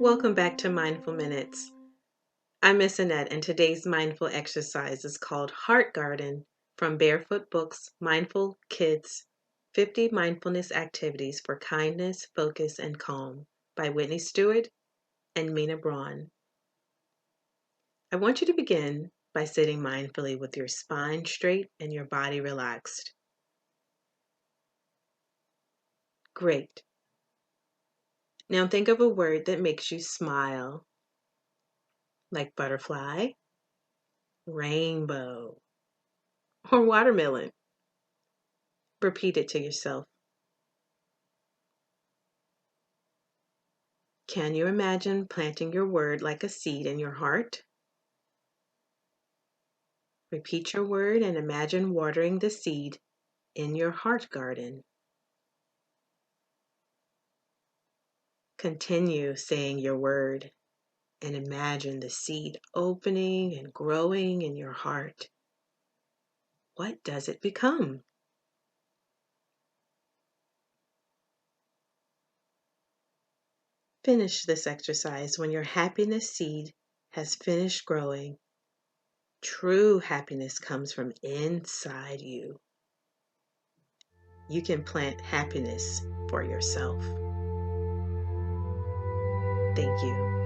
Welcome back to Mindful Minutes. I'm Miss Annette, and today's mindful exercise is called Heart Garden from Barefoot Books Mindful Kids 50 Mindfulness Activities for Kindness, Focus, and Calm by Whitney Stewart and Mina Braun. I want you to begin by sitting mindfully with your spine straight and your body relaxed. Great. Now think of a word that makes you smile, like butterfly, rainbow, or watermelon. Repeat it to yourself. Can you imagine planting your word like a seed in your heart? Repeat your word and imagine watering the seed in your heart garden. Continue saying your word and imagine the seed opening and growing in your heart. What does it become? Finish this exercise when your happiness seed has finished growing. True happiness comes from inside you. You can plant happiness for yourself. Thank you.